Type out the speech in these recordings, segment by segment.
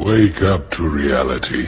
Wake up to reality.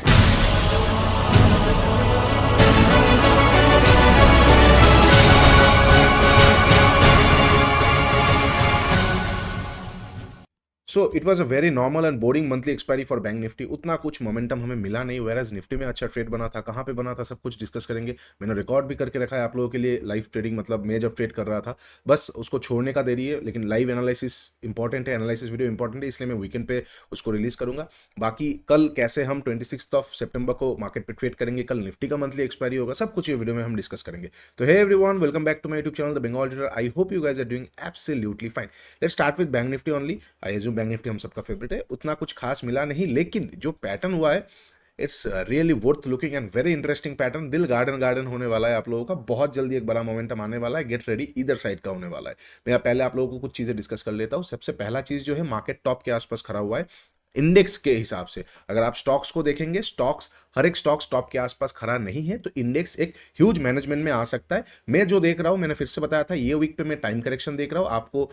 So it was a very normal and boring monthly expiry for bank Nifty. उतना कुछ momentum हमें मिला नहीं, वेराज Nifty में अच्छा ट्रेड बना था। कहाँ पे बना था सब कुछ डिस्कस करेंगे। मैंने रिकॉर्ड भी करके रखा है आप लोगों के लिए लाइव ट्रेडिंग, मतलब मैं जब ट्रेड कर रहा था, बस उसको छोड़ने का देरी है। लेकिन लाइव एनालिसिस इंपॉर्टेंट है, एनालिसिस वीडियो इंपॉर्टेंट है, इसलिए मैं वीकेंड पे उसको रिलीज करूंगा। बाकी कल कैसे हम 26 सितंबर को मार्केट पे ट्रेड करेंगे, कल निफ्टी का मंथली एक्सपायरी होगा, सब कुछ ये वीडियो में हम डिस्कस करेंगे। तो hey everyone, welcome back to my YouTube channel the Bengal trader. I hope you guys are doing absolutely fine. Let's start with bank Nifty only. I assume bank Nifty हम सबका फेवरेट है। उतना कुछ खास मिला नहीं, लेकिन जो पैटर्न हुआ है it's really worth looking and very interesting pattern. दिल गार्डन गार्डन होने वाला है आप लोगों का। बहुत जल्दी एक बड़ा मोमेंटम आने वाला है। गेट रेडी, इधर साइड का होने वाला है। मैं पहले आप लोगों को कुछ चीजें डिस्कस कर लेता हूं। सबसे पहला चीज जो है, मार्केट टॉप के आसपास खड़ा हुआ है इंडेक्स के हिसाब से। अगर आप स्टॉक्स को देखेंगे, स्टॉक्स हर एक स्टॉक टॉप के आसपास खड़ा नहीं है, तो इंडेक्स एक ह्यूज मैनेजमेंट में आ सकता है। मैं जो देख रहा हूं, मैंने फिर से बताया था, ये वीक पे मैं टाइम करेक्शन देख रहा हूं। आपको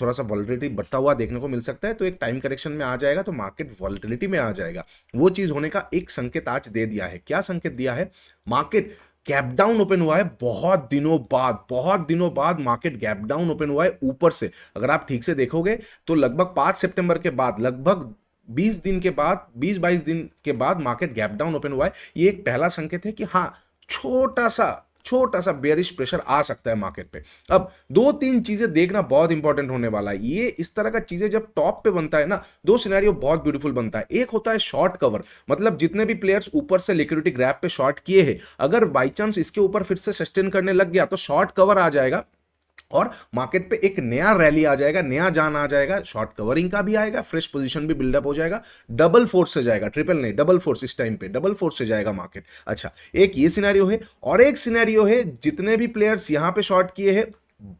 थोड़ा सा वॉलिटिलिटी बढ़ता हुआ देखने को मिल सकता है, तो एक टाइम करेक्शन में आ जाएगा, तो मार्केट वॉलिटिलिटी में आ जाएगा। वो चीज होने का एक संकेत आज दे दिया है। क्या संकेत दिया है? मार्केट गैप डाउन ओपन हुआ है बहुत दिनों बाद मार्केट गैप डाउन ओपन हुआ है ऊपर से। अगर आप ठीक से देखोगे तो लगभग 5 सितंबर के बाद, लगभग 20 दिन के बाद, 20-22 दिन के बाद मार्केट गैप डाउन ओपन हुआ है। ये एक पहला संकेत है कि हाँ, छोटा सा बेयरिश प्रेशर आ सकता है मार्केट पे। अब 2-3 चीजें देखना बहुत इंपॉर्टेंट होने वाला है। ये इस तरह का चीजें जब टॉप पे बनता है ना, दो सिनेरियो बहुत ब्यूटीफुल बनता है। एक होता है शॉर्ट कवर, मतलब जितने भी प्लेयर्स ऊपर से लिक्विडिटी ग्रैब पे शॉर्ट किए हैं, अगर बाई चांस इसके ऊपर फिर से सस्टेन करने लग गया तो शॉर्ट कवर आ जाएगा और मार्केट पे एक नया रैली आ जाएगा, नया जान आ जाएगा। शॉर्ट कवरिंग का भी आएगा, फ्रेश पोजीशन भी बिल्डअप हो जाएगा, डबल फोर्स से जाएगा, ट्रिपल नहीं डबल फोर्स। इस टाइम पे डबल फोर्स से जाएगा मार्केट। अच्छा, एक ये सिनेरियो है। और एक सिनेरियो है, जितने भी प्लेयर्स यहां पे शॉर्ट किए हैं,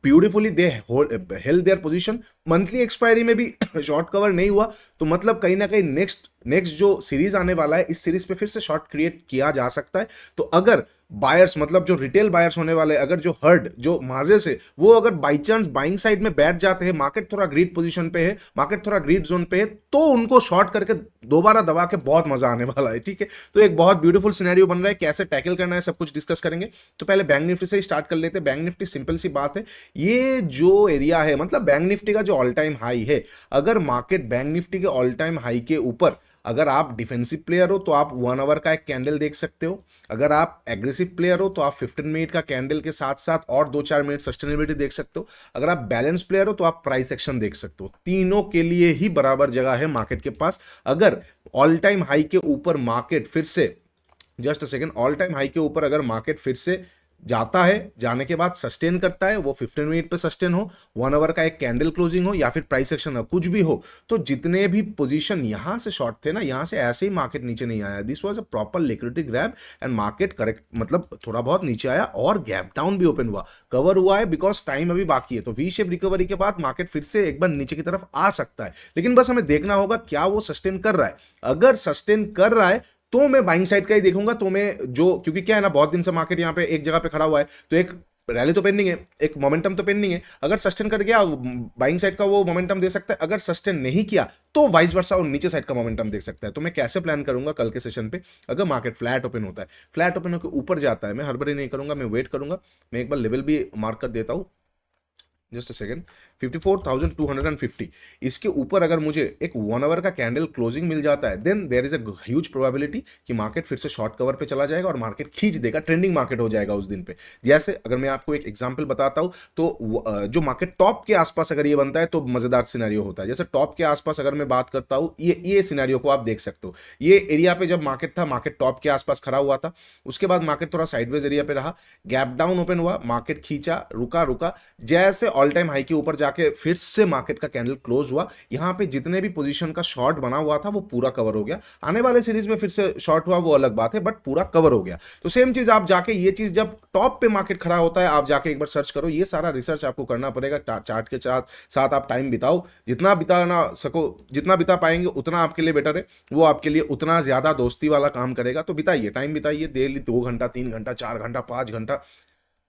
beautifully they held their position. Monthly expiry में भी शॉर्ट कवर नहीं हुआ, तो मतलब कहीं ना कहीं नेक्स्ट जो सीरीज आने वाला है, इस सीरीज पे फिर से शॉर्ट क्रिएट किया जा सकता है। तो अगर बायर्स, मतलब जो रिटेल बायर्स होने वाले, अगर जो हर्ड, जो माजे से, वो अगर बाई चांस बाइंग साइड में बैठ जाते हैं, मार्केट थोड़ा ग्रीड पोजीशन पे है, मार्केट थोड़ा ग्रीड जोन पे है, तो उनको शॉर्ट करके दोबारा दबा के बहुत मजा आने वाला है। ठीक है, तो एक बहुत ब्यूटीफुल सिनेरियो बन रहा है। कैसे टैकल करना है सब कुछ डिस्कस करेंगे। तो पहले बैंक निफ्टी से ही स्टार्ट कर लेते हैं। बैंक निफ्टी सिंपल सी बात है, ये जो एरिया है, मतलब बैंक निफ्टी का जो ऑल टाइम हाई है, अगर मार्केट बैंक निफ्टी के ऑल टाइम हाई के ऊपर, अगर आप डिफेंसिव प्लेयर हो तो आप 1 आवर का एक कैंडल देख सकते हो। अगर आप एग्रेसिव प्लेयर हो तो आप 15 मिनट का कैंडल के साथ साथ और 2-4 मिनट सस्टेनेबिलिटी देख सकते हो। अगर आप बैलेंस प्लेयर हो तो आप प्राइस एक्शन देख सकते हो। तीनों के लिए ही बराबर जगह है मार्केट के पास। अगर ऑल टाइम हाई के ऊपर मार्केट फिर से, just a second, all time high के ऊपर अगर मार्केट फिर से जाता है, जाने के बाद सस्टेन करता है, वो 15 मिनट पे सस्टेन हो, 1 आवर का एक कैंडल क्लोजिंग हो, या फिर प्राइस एक्शन हो, कुछ भी हो, तो जितने भी पोजीशन यहां से शॉर्ट थे ना, यहां से ऐसे ही मार्केट नीचे नहीं आया। This was a proper liquidity grab and market correct, मतलब थोड़ा बहुत नीचे आया और गैप डाउन भी ओपन हुआ, कवर हुआ है, बिकॉज टाइम अभी बाकी है। तो वी शेप रिकवरी के बाद मार्केट फिर से एक बार नीचे की तरफ आ सकता है, लेकिन बस हमें देखना होगा क्या वो सस्टेन कर रहा है। अगर सस्टेन कर रहा है तो मैं बाइंग साइड का ही देखूंगा। तो मैं जो, क्योंकि क्या है ना, बहुत दिन से मार्केट यहां पे एक जगह पे खड़ा हुआ है, तो एक रैली तो पेंडिंग है, एक मोमेंटम तो पेंडिंग है। अगर सस्टेन कर गया, बाइंग साइड का वो मोमेंटम दे सकता है। अगर सस्टेन नहीं किया तो वाइस वर्सा और नीचे साइड का मोमेंटम देख सकता है। तो मैं कैसे प्लान करूंगा कल के सेशन पे, अगर मार्केट फ्लैट ओपन होता है, फ्लैट ओपन होकर ऊपर जाता है, मैं हड़बड़ी नहीं करूंगा, मैं वेट करूंगा। मैं एक बार लेवल भी मार्क कर देता हूं, जस्ट अ सेकेंड, 54,250। इसके ऊपर अगर मुझे एक 1 आवर का कैंडल क्लोजिंग मिल जाता है, then there is a huge probability कि मार्केट फिर से शॉर्ट कवर पे चला जाएगा और मार्केट खींच देगा, ट्रेंडिंग मार्केट हो जाएगा उस दिन पे। जैसे अगर मैं आपको एक एग्जांपल बताता हूं, तो जो मार्केट टॉप के आसपास अगर ये बनता है तो मजेदार सिनेरियो होता है। जैसे टॉप के आसपास अगर मैं बात करता हूं, ये सिनेरियो को आप देख सकते हो। ये एरिया पे जब मार्केट था, मार्केट टॉप के आसपास खड़ा हुआ था, उसके बाद मार्केट थोड़ा साइडवेज एरिया पे रहा, गैप डाउन ओपन हुआ, मार्केट खींचा, रुका, जैसे ऑल टाइम हाई के ऊपर जाके फिर से मार्केट का कैंडल क्लोज हुआ। यहां पे जितने भी पोजीशन का शॉर्ट बना हुआ था वो पूरा कवर हो गया। आने वाले सीरीज में फिर से शॉर्ट हुआ वो अलग बात है, बट पूरा कवर हो गया। तो सेम चीज आप जाके, ये चीज जब टॉप पे मार्केट खड़ा होता है, आप जाके एक बार सर्च करो। ये सारा रिसर्च आपको करना पड़ेगा, चार्ट के साथ आप टाइम बिताओ, जितना बिताना सको, जितना बिता पाएंगे उतना आपके लिए बेटर है, वो आपके लिए उतना ज्यादा दोस्ती वाला काम करेगा। तो बिताइए, टाइम बिताइए, डेली 2 घंटा, 3 घंटा, 4 घंटा, 5 घंटा,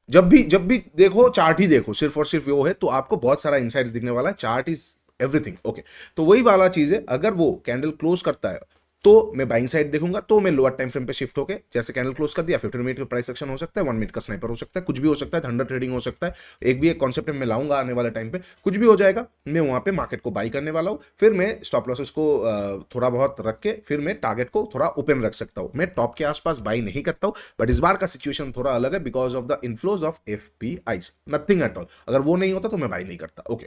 जब भी देखो, चार्ट ही देखो, सिर्फ और सिर्फ वो है, तो आपको बहुत सारा इंसाइट्स दिखने वाला है। Chart is everything. ओके, तो वही वाला चीज है, अगर वो कैंडल क्लोज करता है तो मैं बाइंग साइड देखूंगा, तो मैं लोअर टाइम फ्रेम पे शिफ्ट होके जैसे कैंडल क्लोज कर दिया, 15 मिनट का प्राइस एक्शन हो सकता है, 1 मिनट का स्नाइपर हो सकता है, कुछ भी हो सकता है, थंडर ट्रेडिंग हो सकता है। एक भी एक कॉन्सेप्ट मैं लाऊंगा आने वाले टाइम पे, कुछ भी हो जाएगा, मैं वहां पे मार्केट को बाई करने वाला हूं। फिर मैं स्टॉप लॉसेस को थोड़ा बहुत रख के फिर मैं टारगेट को थोड़ा ओपन रख सकता हूं। मैं टॉप के आसपास बाई नहीं करता हूं, बट इस बार का सिचुएशन थोड़ा अलग है because of the inflows of FPIs, nothing at all. अगर वो नहीं होता तो मैं बाई नहीं करता। ओके,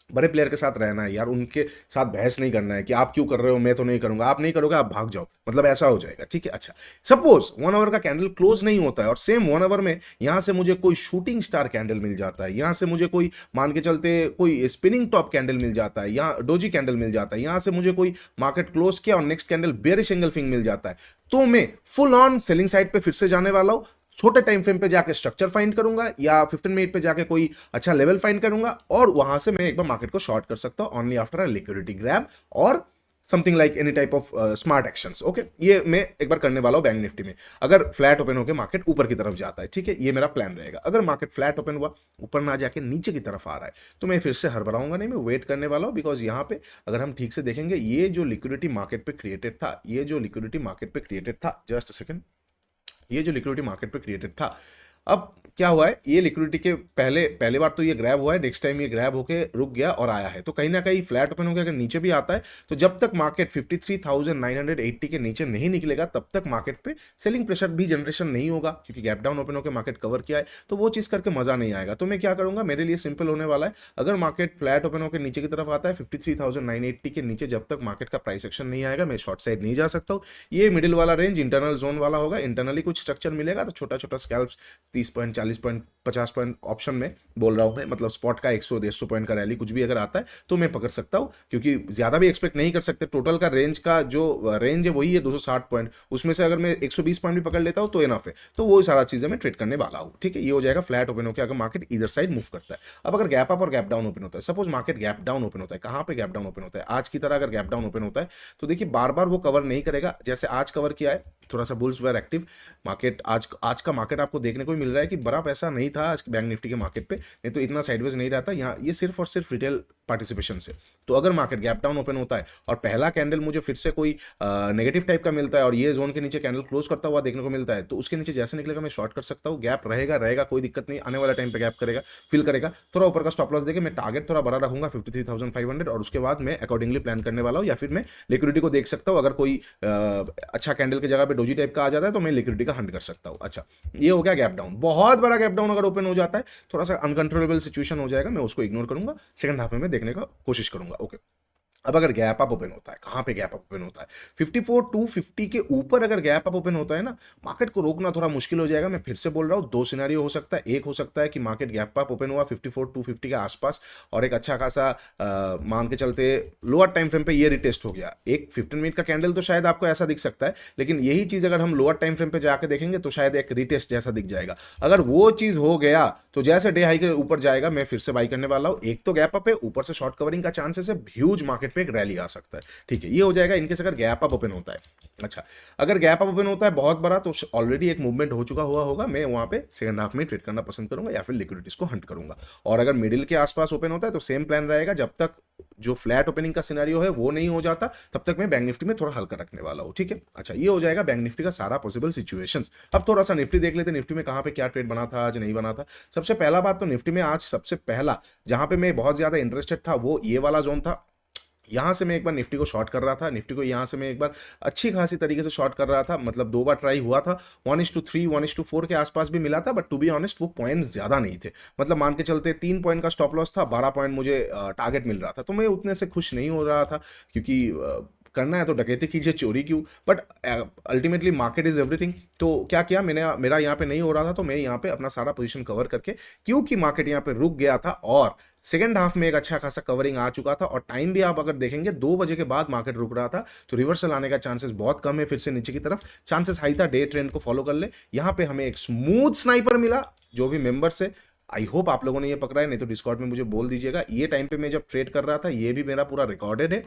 बड़े प्लेयर के साथ रहना है यार, उनके साथ बहस नहीं करना है कि आप क्यों कर रहे हो, मैं तो नहीं करूंगा, आप नहीं करोगे आप भाग जाओ, मतलब ऐसा हो जाएगा, ठीक है। अच्छा, सपोज 1 आवर का कैंडल क्लोज नहीं होता है और सेम 1 आवर में यहां से मुझे कोई शूटिंग स्टार कैंडल मिल जाता है, यहां से मुझे कोई मान के चलते कोई स्पिनिंग टॉप कैंडल मिल जाता है, यहाँ डोजी कैंडल मिल जाता है, यहां से मुझे कोई मार्केट क्लोज किया और नेक्स्ट कैंडल बेरिश एंगल्फिंग मिल जाता है, तो मैं फुल ऑन सेलिंग साइड पे फिर से जाने वाला हूं। छोटे टाइम फ्रेम पे जाके स्ट्रक्चर फाइंड करूंगा या 15 मिनट पे जाके कोई अच्छा लेवल फाइंड करूंगा और वहां से मैं एक बार मार्केट को शॉर्ट कर सकता हूं only after a liquidity grab और something like any type of smart actions. Okay, ये मैं एक बार करने वाला हूं बैंक निफ्टी में, अगर फ्लैट ओपन होकर मार्केट ऊपर की तरफ जाता है, ठीक है, ये मेरा प्लान रहेगा। अगर मार्केट फ्लैट ओपन हुआ, ऊपर ना जाके नीचे की तरफ आ रहा है, तो मैं फिर से हड़बड़ाऊंगा नहीं, मैं वेट करने वाला हूं। बिकॉज यहां पे अगर हम ठीक से देखेंगे, ये जो लिक्विडिटी मार्केट पे क्रिएटेड था, ये जो लिक्विडिटी मार्केट पे क्रिएटेड था, जस्ट सेकंड, ये जो लिक्विडिटी मार्केट पे क्रिएटेड था, अब क्या हुआ है, ये लिक्विडिटी के पहले बार तो ये ग्रैब हुआ है, नेक्स्ट टाइम ये ग्रैब होके रुक गया और आया है, तो कहीं ना कहीं फ्लैट ओपन होकर अगर नीचे भी आता है, तो जब तक मार्केट 53,980 के नीचे नहीं निकलेगा तब तक मार्केट पे सेलिंग प्रेशर भी जनरेशन नहीं होगा, क्योंकि गैप डाउन ओपन होकर मार्केट कवर किया है, तो वो चीज करके मजा नहीं आएगा। तो मैं क्या करूंगा, मेरे लिए सिंपल होने वाला है, अगर मार्केट फ्लैट ओपन होकर नीचे की तरफ आता है 53,980 के नीचे, जब तक मार्केट का प्राइस एक्शन नहीं आएगा मैं शॉर्ट साइड नहीं जा सकता हूँ। ये मिडिल वाला रेंज इंटरनल जोन वाला होगा, इंटरनली कुछ स्ट्रक्चर मिलेगा तो छोटा छोटा scalps 30 point 40 point 50 point option में बोल रहा हूं मैं, मतलब स्पॉट का 100-150 पॉइंट का रैली कुछ भी अगर आता है तो मैं पकड़ सकता हूं, क्योंकि ज्यादा भी एक्सपेक्ट नहीं कर सकते। टोटल का रेंज का जो रेंज है वही है 260 पॉइंट, उसमें से अगर मैं 120 पॉइंट भी पकड़ लेता हूं तो इनफ है। तो वो सारा चीजें मैं ट्रेड करने वाला हूं, ठीक है। ये हो जाएगा फ्लैट ओपन होकर अगर मार्केट इधर साइड मूव करता है। अब अगर गैप अप और गैप डाउन ओपन होता है, suppose market gap down open होता है, कहां पे गैप डाउन ओपन होता है, आज की तरह अगर गैप डाउन ओपन होता है तो देखिए बार बार वो कवर नहीं करेगा, जैसे आज कवर किया है, थोड़ा सा बुल्स वेर एक्टिव मार्केट। आज का मार्केट आपको देखने को मिल रहा है कि बड़ा पैसा नहीं था आज बैंक निफ्टी के मार्केट पे, नहीं तो इतना साइडवेज नहीं रहता यहाँ, ये सिर्फ और सिर्फ रिटेल पार्टिसिपेशन से। तो अगर मार्केट गैप डाउन ओपन होता है और पहला कैंडल मुझे फिर से कोई नेगेटिव टाइप का मिलता है और ये जोन के नीचे कैंडल क्लोज करता हुआ देखने को मिलता है, तो उसके नीचे जैसे निकलेगा मैं शॉर्ट कर सकता हूँ। गैप रहेगा कोई दिक्कत नहीं, आने वाला टाइम पे गैप करेगा, फिल करेगा, थोड़ा ऊपर का स्टॉप लॉस देके मैं टारगेट थोड़ा बड़ा रखूंगा 53,500 और उसके बाद मैं अकॉर्डिंगली प्लान करने वाला हूँ। या फिर मैं लिक्विडिटी को देख सकता हूँ, अगर कोई अच्छा कैंडल की जगह पे डोजी टाइप का आ जाता है तो मैं लिक्विडिटी का हंट कर सकता हूँ। अच्छा, ये हो गया गैप डाउन। बहुत बड़ा गैप डाउन अगर ओपन हो जाता है, थोड़ा सा अनकंट्रोलेबल सिचुएशन हो जाएगा, मैं उसको इग्नोर करूंगा, सेकंड हाफ में मैं देखने का कोशिश करूंगा। ओके, अब अगर गैप अप ओपन होता है, कहां पे गैप अप ओपन होता है, 54,250 के ऊपर अगर गैप अप ओपन होता है ना, मार्केट को रोकना थोड़ा मुश्किल हो जाएगा। मैं फिर से बोल रहा हूं, दो सिनेरियो हो सकता है। एक हो सकता है कि मार्केट गैप अप ओपन हुआ 54,250 के आसपास और एक अच्छा खासा मान के चलते लोअर टाइम फ्रेम पे ये रिटेस्ट हो गया, एक 15 मिनट का कैंडल तो शायद आपको ऐसा दिख सकता है, लेकिन यही चीज अगर हम लोअर टाइम फ्रेम पे जाके देखेंगे तो शायद एक रिटेस्ट जैसा दिख जाएगा। अगर वो चीज हो गया तो जैसे डे हाई के ऊपर जाएगा मैं फिर से बाई करने वाला हूं। एक तो गैप अप है, ऊपर से शॉर्ट कवरिंग का चांसेस है, ह्यूज मार्केट पे एक रैली आ सकता है, ठीक है। ये हो जाएगा इनकेस अगर गैप अप ओपन होता है। अच्छा, अगर गैप अप ओपन होता है बहुत बड़ा, तो ऑलरेडी एक मूवमेंट हो चुका हुआ होगा, मैं वहां पे सेकंड हाफ में ट्रेड करना पसंद करूंगा या फिर लिक्विडिटीज को हंट करूंगा। और अगर मिडिल के आसपास ओपन होता है तो सेम प्लान रहेगा, जब तक जो फ्लैट ओपनिंग का सिनेरियो है वो नहीं हो जाता तब तक मैं बैंक निफ्टी में थोड़ा हल्का रखने वाला हूं, ठीक है। अच्छा, ये हो जाएगा बैंक निफ्टी का सारा पॉसिबल सिचुएशंस। अब थोड़ा सा निफ्टी देख लेते हैं, निफ्टी में कहां पे क्या ट्रेड बना था आज, नहीं बना था। सबसे पहला बात तो निफ्टी में आज सबसे पहला जहां पे मैं बहुत ज्यादा इंटरेस्टेड था वो ये वाला जोन था। यहां से मैं एक बार निफ्टी को शॉर्ट कर रहा था, निफ्टी को यहां से मैं एक बार अच्छी खासी तरीके से शॉर्ट कर रहा था, मतलब 2 बार ट्राई हुआ था, 1:3 1:4 के आसपास भी मिला था, बट टू बी ऑनेस्ट वो पॉइंट ज्यादा नहीं थे, मतलब मान के चलते 3 पॉइंट का स्टॉप लॉस था, 12 पॉइंट मुझे टारगेट मिल रहा था, तो मैं उतने से खुश नहीं हो रहा था, क्योंकि करना है तो डकैती कीजिए, चोरी क्यों। But ultimately market is everything. तो क्या किया मैंने, मेरा यहाँ पे नहीं हो रहा था तो मैं यहाँ पे अपना सारा पोजीशन कवर करके, क्योंकि मार्केट यहाँ पे रुक गया था और सेकंड हाफ में एक अच्छा खासा कवरिंग आ चुका था और टाइम भी आप अगर देखेंगे 2 बजे के बाद मार्केट रुक रहा था, तो रिवर्सल आने का चांसेस बहुत कम है फिर से नीचे की तरफ, चांसेस हाई था। डे ट्रेंड को फॉलो कर ले। यहाँ पे हमें एक स्मूथ स्नाइपर मिला, जो भी मेंबर्स है आई होप आप लोगों ने ये पकड़ा है, नहीं तो डिस्कॉर्ड में मुझे बोल दीजिएगा। ये टाइम पे मैं जब ट्रेड कर रहा था, ये भी मेरा पूरा रिकॉर्डेड है,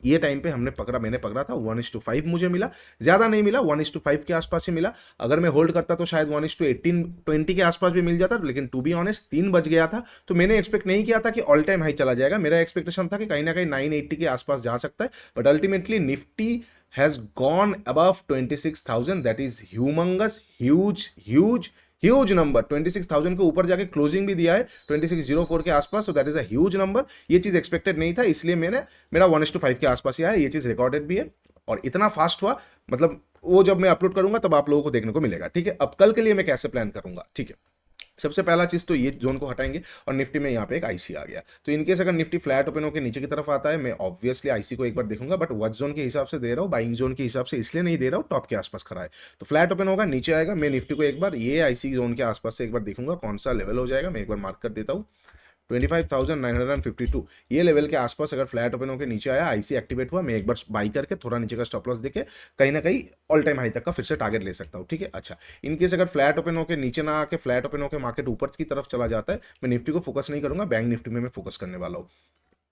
ये टाइम पे मैंने पकड़ा था 1:5 मुझे मिला, ज्यादा नहीं मिला, 1:5 के आसपास ही मिला। अगर मैं होल्ड करता तो शायद 1:18-20 के आसपास भी मिल जाता, लेकिन टू बी ऑनेस्ट 3 बज गया था, तो मैंने एक्सपेक्ट नहीं किया था कि ऑल टाइम हाई चला जाएगा। मेरा एक्सपेक्टेशन था कि कहीं ना कहीं 980 के आसपास जा सकता है, but ultimately Nifty has gone above 26,000. That is humongous, huge number. 26,000 के ऊपर जाके क्लोजिंग भी दिया है 2604 के आसपास, so that is a huge number. ये चीज एक्सपेक्टेड नहीं था, इसलिए मेरा 1:5 के आसपास ही आया। ये चीज रिकॉर्डेड भी है और इतना फास्ट हुआ, मतलब वो जब मैं अपलोड करूंगा तब आप लोगों को देखने को मिलेगा। ठीक है, अब कल के लिए मैं कैसे प्लान करूंगा। ठीक है, सबसे पहला चीज तो ये जोन को हटाएंगे और निफ्टी में यहाँ पे एक आईसी आ गया, तो इनकेस अगर निफ्टी फ्लैट ओपन होकर नीचे की तरफ आता है, मैं ऑब्वियसली आईसी को एक बार देखूंगा, बट वॉच जोन के हिसाब से दे रहा हूँ, बाइंग जोन के हिसाब से इसलिए नहीं दे रहा हूँ, टॉप के आसपास खड़ा है। तो फ्लैट ओपन होगा, नीचे आएगा, मैं निफ्टी को एक बार ये आईसी जोन के आसपास से एक बार देखूंगा कौन सा लेवल हो जाएगा। मैं एक बार मार्क कर देता हूँ 25,952, ये लेवल के आसपास अगर फ्लैट ओपन होकर नीचे आया, आईसी एक्टिवेट हुआ, मैं एक बार बाई करके थोड़ा नीचे का स्टॉप लॉस देके कहीं ना कहीं ऑल टाइम हाई तक का फिर से टारगेट ले सकता हूँ। ठीक है, अच्छा इनकेस अगर फ्लैट ओपन होकर नीचे ना आके फ्लैट ओपन होकर मार्केट ऊपर की तरफ चला जाता है, मैं निफ्टी को फोकस नहीं करूंगा, बैंक निफ्टी में मैं फोकस करने वाला हूँ।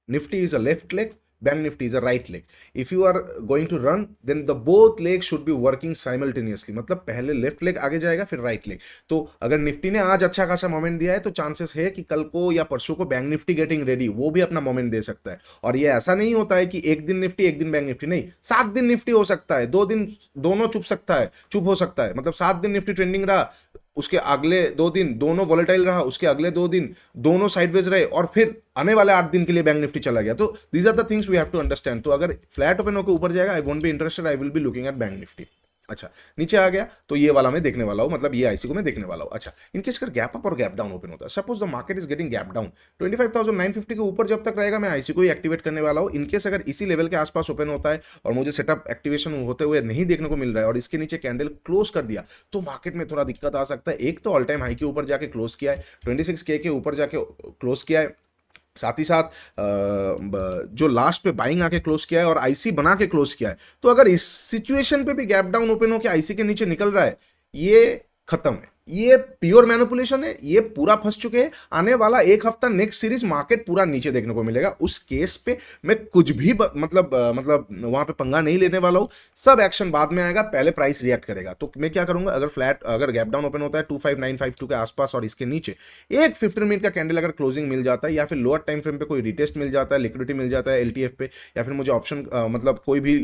Nifty is a left leg, Bank Nifty is a right leg. If you are going to run, then the both legs should be working simultaneously. मतलब पहले लेफ्ट लेग आगे जाएगा फिर राइट लेग। तो अगर निफ्टी ने आज अच्छा खासा मोमेंट दिया है तो चांसेस है कि कल को या परसों को बैंक निफ्टी गेटिंग रेडी वो भी अपना मोमेंट दे सकता है। और ये ऐसा नहीं होता है कि एक दिन निफ्टी एक दिन बैंक निफ्टी, नहीं, 7 दिन निफ्टी हो सकता है, 2 दिन दोनों चुप हो सकता है। मतलब 7 दिन निफ्टी ट्रेंडिंग रहा, उसके अगले 2 दिन दोनों वॉलेटाइल रहा, उसके अगले 2 दिन दोनों साइडवेज रहे, और फिर आने वाले 8 दिन के लिए बैंक निफ्टी चला गया। तो these are the things we have to understand. तो अगर फ्लैट ओपन होकर ऊपर जाएगा, I won't be interested, I will be looking at bank Nifty. अच्छा नीचे आ गया तो ये वाला मैं देखने वाला हूं, मतलब ये आईसी को मैं देखने वाला हूं। अच्छा इनकेस अगर गैप अप और गैप डाउन ओपन होता है, suppose the market is getting gap down 25,950 के ऊपर जब तक रहेगा, मैं आईसी को ही एक्टिवेट करने वाला हूं। इनकेस अगर इसी लेवल के आसपास ओपन होता है और मुझे सेटअप एक्टिवेशन होते हुए नहीं देखने को मिल रहा है और इसके नीचे कैंडल क्लोज कर दिया, तो मार्केट में थोड़ा दिक्कत आ सकता है। एक तो ऑल टाइम हाई के ऊपर जाके क्लोज किया है, 26K के ऊपर जाके क्लोज किया है, साथ ही साथ जो लास्ट पे बाइंग आके क्लोज किया है और आईसी बना के क्लोज किया है। तो अगर इस सिचुएशन पे भी गैप डाउन ओपन हो के आईसी के नीचे निकल रहा है, ये खत्म है, ये प्योर मैनिपुलेशन है, ये पूरा फंस चुके हैं। आने वाला एक हफ्ता नेक्स्ट सीरीज मार्केट पूरा नीचे देखने को मिलेगा। उस केस पे मैं कुछ भी मतलब वहां पे पंगा नहीं लेने वाला हूं, सब एक्शन बाद में आएगा, पहले प्राइस रिएक्ट करेगा। तो मैं क्या करूंगा, अगर गैप डाउन ओपन होता है 25,952 के आसपास और इसके नीचे एक 15 मिनट का कैंडल अगर क्लोजिंग मिल जाता है, या फिर लोअर टाइम फ्रेम पे कोई रिटेस्ट मिल जाता है, लिक्विडिटी मिल जाता है एलटीएफ पे, या फिर मुझे ऑप्शन मतलब कोई भी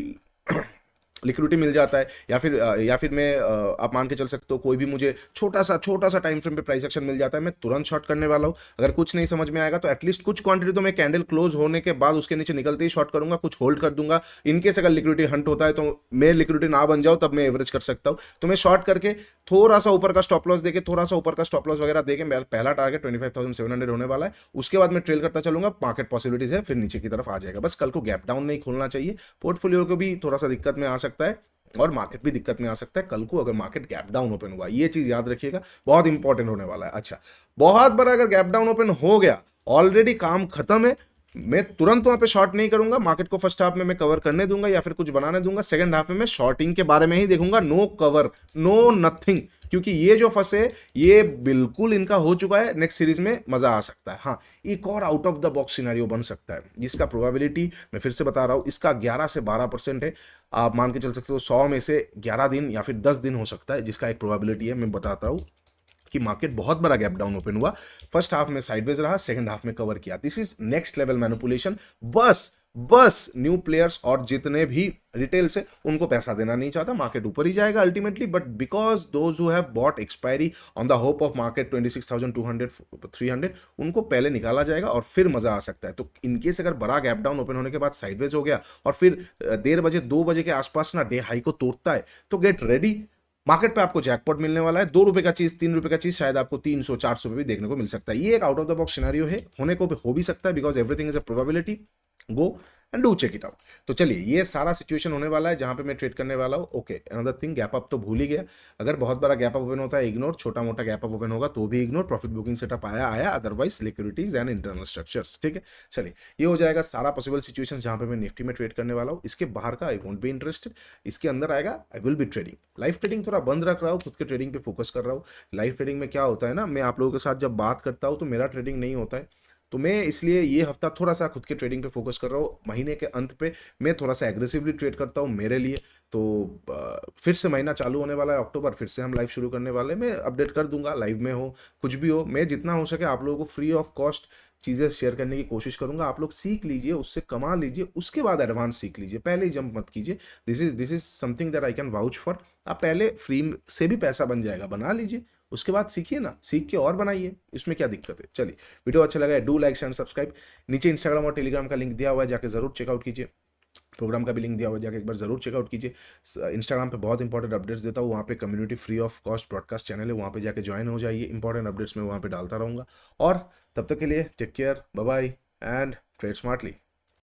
लिक्विडिटी मिल जाता है, या फिर मैं आप मान के चल सकते हो कोई भी मुझे छोटा सा टाइम फ्रेम पे प्राइस एक्शन मिल जाता है, मैं तुरंत शॉर्ट करने वाला हूं। अगर कुछ नहीं समझ में आएगा तो एटलीस्ट कुछ क्वांटिटी तो मैं कैंडल क्लोज होने के बाद उसके नीचे निकलते ही शॉर्ट करूंगा, कुछ होल्ड कर दूंगा। इनकेस अगर लिक्विडिटी हंट होता है तो मैं लिक्विडिटी ना बन जाऊं, तब मैं एवरेज कर सकता हूं। तो मैं शॉर्ट करके थोड़ा सा ऊपर का स्टॉप लॉस देके, थोड़ा सा ऊपर का स्टॉप लॉस वगैरह देके, मेरा पहला टारगेट 25,700 होने वाला है। उसके बाद मैं ट्रेल करता चलूंगा, मार्केट पॉसिबिलिटीज है फिर नीचे की तरफ आ जाएगा। बस कल को गैप डाउन नहीं खोलना चाहिए, पोर्टफोलियो को भी थोड़ा सा दिक्कत में आ सकता है और मार्केट भी दिक्कत में आ सकता है कल को अगर मार्केट गैप डाउन ओपन हुआ। ये चीज याद रखिएगा, बहुत इंपॉर्टेंट होने वाला है। अच्छा बहुत बार अगर गैप डाउन ओपन हो गया, ऑलरेडी काम खत्म है, मैं तुरंत वहां पे शॉर्ट नहीं करूंगा, मार्केट को फर्स्ट हाफ में मैं कवर करने दूंगा या फिर कुछ बनाने दूंगा, सेकंड हाफ में मैं शॉर्टिंग के बारे में ही देखूंगा, नो कवर नो नथिंग, क्योंकि ये जो फंसे ये बिल्कुल इनका हो चुका है। नेक्स्ट सीरीज में मजा आ सकता है। हाँ एक और out of the box scenario बन सकता है, जिसका प्रोबेबिलिटी मैं फिर से बता रहा हूं, इसका 11 से 12% है। आप मान के चल सकते हो 100 में से 11 दिन या फिर 10 दिन हो सकता है, जिसका एक प्रोबेबिलिटी है। मैं बताता हूं कि मार्केट बहुत बड़ा गैप डाउन ओपन हुआ, फर्स्ट हाफ में साइडवेज रहा, सेकंड हाफ में कवर किया। This is next level manipulation. बस न्यू प्लेयर्स और जितने भी रिटेल से उनको पैसा देना नहीं चाहता, मार्केट ऊपर ही जाएगा ultimately, but because those who have bought expiry on the hope of market 26,200 300, उनको पहले निकाला जाएगा और फिर मजा आ सकता है। तो इनकेस अगर बड़ा गैप डाउन ओपन होने के बाद साइडवेज हो गया और फिर 1:30 बजे 2 बजे के आसपास ना डे हाई को तोड़ता है, तो गेट रेडी, मार्केट पे आपको जैकपॉट मिलने वाला है। 2 रुपए का चीज 3 रुपए का चीज शायद आपको 300-400 पे भी देखने को मिल सकता है। ये एक out of the box scenario है, होने को भी हो भी सकता है, because everything is a probability. Go and do check it out. तो चलिए ये सारा सिचुएशन होने वाला है जहां पे मैं ट्रेड करने वाला हूं। Okay another thing, gap up तो भूल ही गया, अगर बहुत बड़ा गैप अप ओपन होता है इग्नोर, छोटा मोटा गैप अप ओपन होगा तो भी इग्नोर, प्रॉफिट बुकिंग सेटअप आया, अदरवाइज लिक्विडिटीज एंड इंटरनल स्ट्रक्चर्स। ठीक है चलिए ये हो जाएगा सारा पॉसिबल सिचुएशन जहां पे मैं निफ्टी में ट्रेड करने वाला हूं। इसके बाहर का आई वोंट बी इंटरेस्टेड, इसके अंदर आएगा आई will B trading. Live trading थोड़ा बंद रख रहा हूँ, खुद के ट्रेडिंग पे फोकस कर रहा हूँ। लाइव ट्रेडिंग में क्या होता है ना, मैं आप लोगों के साथ जब बात करता हूँ तो मेरा ट्रेडिंग नहीं होता है, तो मैं इसलिए ये हफ्ता थोड़ा सा खुद के ट्रेडिंग पे फोकस कर रहा हूँ। महीने के अंत पे मैं थोड़ा सा एग्रेसिवली ट्रेड करता हूँ मेरे लिए। तो फिर से महीना चालू होने वाला है अक्टूबर, फिर से हम लाइव शुरू करने वाले हैं, मैं अपडेट कर दूंगा, लाइव में हो कुछ भी हो, मैं जितना हो सके आप लोगों को फ्री ऑफ कॉस्ट चीज़ें शेयर करने की कोशिश करूंगा, आप लोग सीख लीजिए, उससे कमा लीजिए, उसके बाद एडवांस सीख लीजिए, पहले ही जंप मत कीजिए। This is something that I can vouch for. आप पहले फ्री से भी पैसा बन जाएगा, बना लीजिए, उसके बाद सीखिए ना, सीख के और बनाइए, इसमें क्या दिक्कत है। चलिए, वीडियो अच्छा लगा है, डू लाइक एंड सब्सक्राइब। नीचे इंस्टाग्राम और टेलीग्राम का लिंक दिया हुआ है, जाके जरूर चेकआउट कीजिए। प्रोग्राम का भी लिंक दिया हुआ है, जाके एक बार जरूर चेकआउट कीजिए। इंस्टाग्राम पे बहुत इंपॉर्टेंट अपडेट्स देता हूँ, वहाँ पे community free of cost broadcast channel है, वहाँ पे जाके ज्वाइन हो जाइए। इंपॉर्टेंट अपडेट्स मैं वहाँ पे डालता रहूँगा। और तब तक के लिए take care, bye bye and trade smartly.